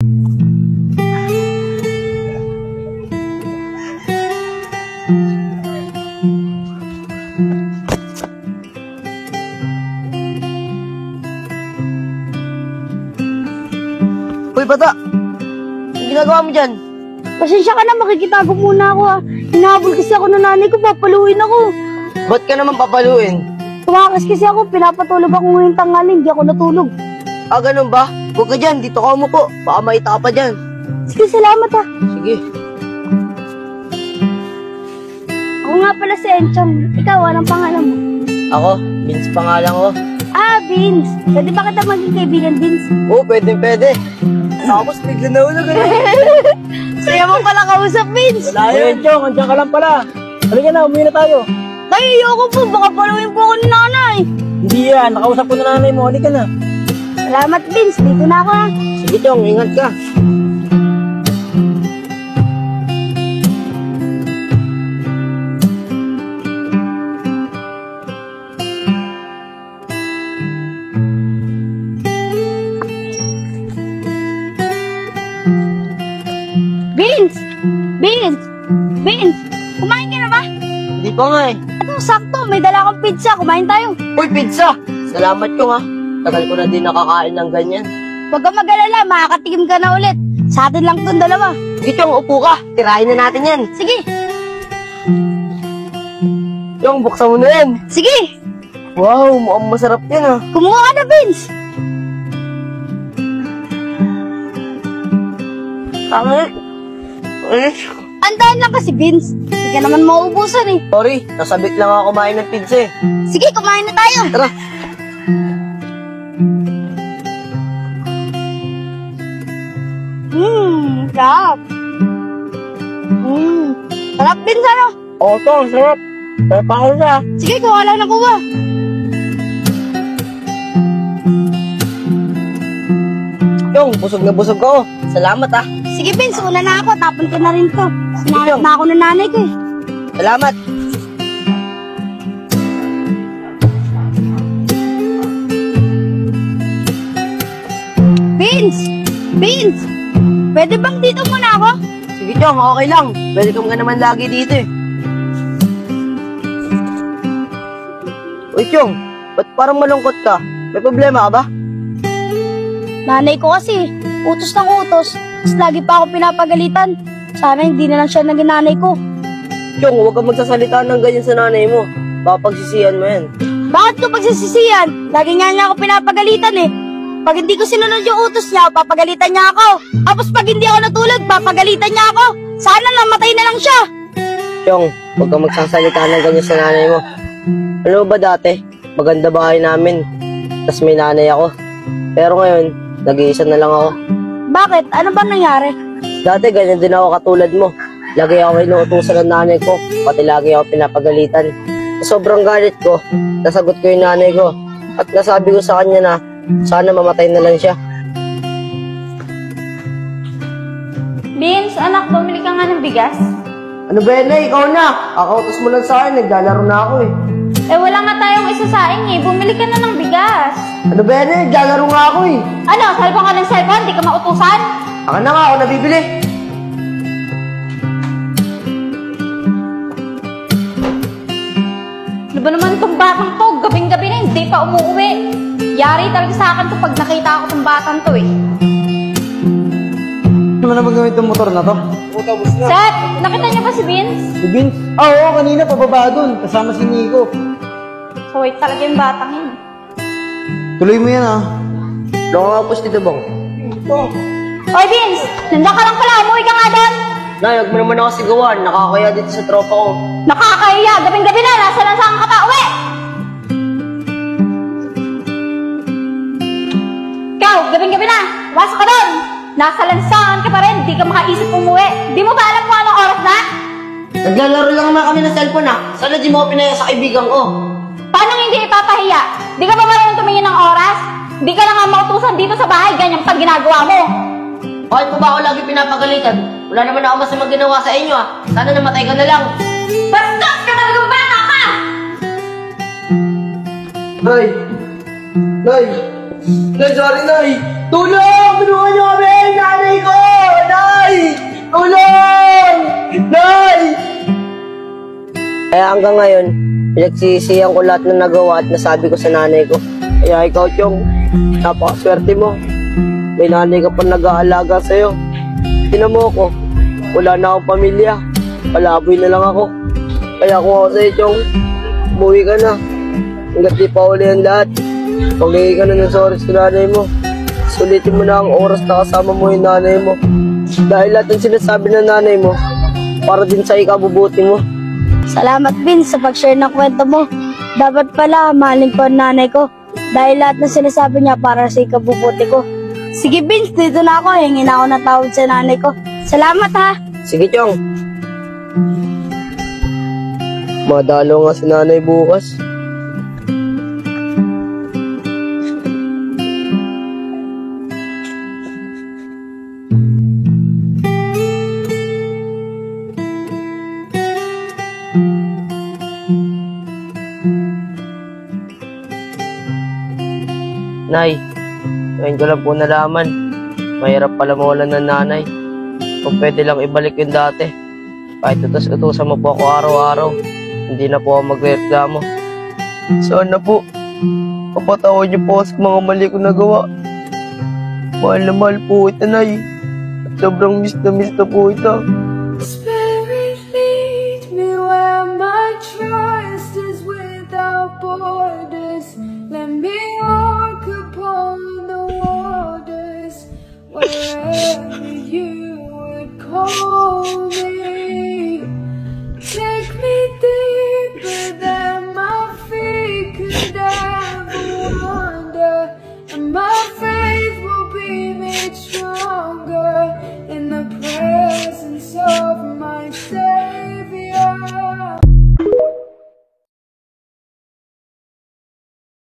Uy, bata! Ang ginagawa mo dyan? Pasensya ka na, makikitago muna ako ha. Hinahabol kasi ako ng nanay ko, papaluin ako. Ba't ka naman papaluin? Tumakas kasi ako, pinapatulog ako ngayong tanghali, hindi ako natulog. Ah, ganun ba? Huwag ka dyan, dito ka umupo. Baka maita ka pa dyan. Sige, salamat ha. Sige. Ako nga pala si Enchong. Ikaw, anong pangalan mo? Ako, Vince pangalan ko. Ah, Vince. Pwede ba kita maging kaibigan, Vince? Oo, pwede. Tapos bigla na ulo ganun. Saya mo pala kausap, Vince. Wala yun, Chong. Andiyan ka lang pala. Halika na, umuwi na tayo. Tay, ayoko po. Baka paluin po ako ni nanay. Hindi yan, nakausap ko na nanay mo. Halika na. Salamat, Vince. Dito na ako ha. Sige, Chong, ingat ka. Vince, kumain ka na ba? Hindi pa nga eh. Ito, sakto. May dala akong pizza. Kumain tayo. Uy, pizza! Salamat ko ha. Tagal ko na din nakakain ng ganyan. Huwag kang mag-alala. Makakatikim ka na ulit. Sa atin lang itong dalawa. Sige, Chong, upo ka. Tirahin na natin yan. Sige. Chong, buksan mo na yan. Sige. Wow, mukhang masarap yan ha. Kumuha ka na, Vince. Tangit. Andahan lang kasi, Vince. Hindi ka naman mauubusan eh. Sorry, nasabik lang ako kumain ng pizza eh. Sige, kumain na tayo. Tara. Sarap. Sarap, Vince, ano? Oo, Chong, sarap. Sarap ako siya. Sige, kuha lang na kuha. Chong, busog na busog ako. Salamat ah. Sige, Vince, una na ako. Tapon ko na rin to. Sinanap Chong. na ako ng nanay ko eh. Salamat. Vince, pwede bang dito muna ako? Sige, Chong, okay lang. Welcome ka naman lagi dito eh. Uy, Chong, ba't parang malungkot ka? May problema ka ba? Nanay ko kasi, utos ng utos. Tapos lagi pa ako pinapagalitan. Sana hindi na lang siya naging nanay ko. Chong, huwag kang magsasalita ng ganyan sa nanay mo. Baka pagsisihan mo yan. Bakit ko pagsisisihan? Lagi nga niya ako pinapagalitan eh. Pag hindi ko sinunod yung utos niya, papagalitan niya ako. Tapos pag hindi ako natulog, papagalitan niya ako. Sana namatay na lang siya. Chong, huwag kang magsasalita ng ganyan sa nanay mo. Ano ba dati? Maganda bahay namin. Tapos may nanay ako. Pero ngayon, nag-iisa na lang ako. Bakit? Ano bang nangyari? Dati ganyan din ako katulad mo. Lagi ako inuutusan ng nanay ko. Pati lagi ako pinapagalitan. Sa sobrang galit ko, nasagot ko yung nanay ko. At nasabi ko sa kanya na sana mamatay na lang siya. Vince, anak, bumili ka nga ng bigas. Ano ba yan, ikaw na? Kakautos mo lang sa akin, naglalaro na ako eh. Eh, wala nga tayong isasaing eh. Bumili ka na ng bigas. Ano ba yan, naglalaro nga ako eh. Ano, cellphone ka ng cellphone? Di ka mautusan? Ako na nga, ako nabibili. Ano ba naman itong batang to? Gabing-gabi na, hindi pa umuwi. Yari talaga sa akin to pag nakita ako itong batang to eh. Ano na naman gawin itong motor na to? Tapos na. Seth, nakita niyo ba si Vince? Si Vince? Oo, kanina pababa dun. Kasama si Nico. So, wait talaga yung batang yun. Tuloy mo yan ah. Nakakapos dito bang? Oy, Vince! Nandiyan ka lang pala. Umuwi ka nga doon. Nay, huwag mo naman ako sigawan. Nakakaya dito sa tropa ko. Nakakahiya. Gabing-gabi na. Nasa lansangan ka pa. Uwi! Ikaw, gabing-gabi na. Wasok ka doon. Nasa lansangan ka pa rin. Di ka makaisip umuwi. Di mo ba alam kung anong oras na? Naglalaro lang naman kami ng cellphone ah. Sana di mo ako pinaya sa kaibigan ko. Paano hindi ipapahiya? Di ka ba marunong tumingin ng oras? Di ka na nga mautusan dito sa bahay. Ganyan pag ginagawa mo. Bakit mo ba ako lagi pinapagalitan? Wala naman ako masamang ginawa sa inyo ah. Sana namatay ka na lang. Bastos ka talagang bata ka! Nay! Nay! Nay, sorry, Nay! Tulong! Tulungan niyo kami! Nanay hanggang ngayon, pinagsisisihan ko lahat ng nagawa at nasabi ko sa nanay ko. Kaya ikaw, Chong, napakaswerte mo. May nanay ka pa nag-aalaga sa'yo. Tinan mo ko, wala na akong pamilya. Palaboy na lang ako. Kaya kung ako sa'yo, Chong, umuwi ka na. Hanggat di pa uli ang lahat. Pag-ibig ka na ng sorry sa nanay mo. Sulitin mo na ang oras na kasama mo yung nanay mo. Dahil lahat ng sinasabi ng nanay mo, para din sa ikabubuti mo. Salamat, Vince, sa pag-share ng kwento mo. Dapat pala, mahalin ko ang nanay ko. Dahil lahat ng sinasabi niya para sa ikabubuti ko. Sige, Vince, dito na ako. Hingin ako ng tawad sa nanay ko. Salamat, ha? Sige, Chong. Madalo nga si nanay bukas. Nay, ngayon ko lang po nalaman. Mahirap pala mawalan ng nanay. Kung pwede lang ibalik yung dati. Kahit utos-utosan mo po ako araw-araw, hindi na po ako magreklamo. Sana po, kapatawad niyo po sa mga mali ko nagawa. Mahal na mahal po ito, Nay. At sobrang miss na po ito. Spirit, lead me where my trust is without borders. Let me walk upon the waters wherever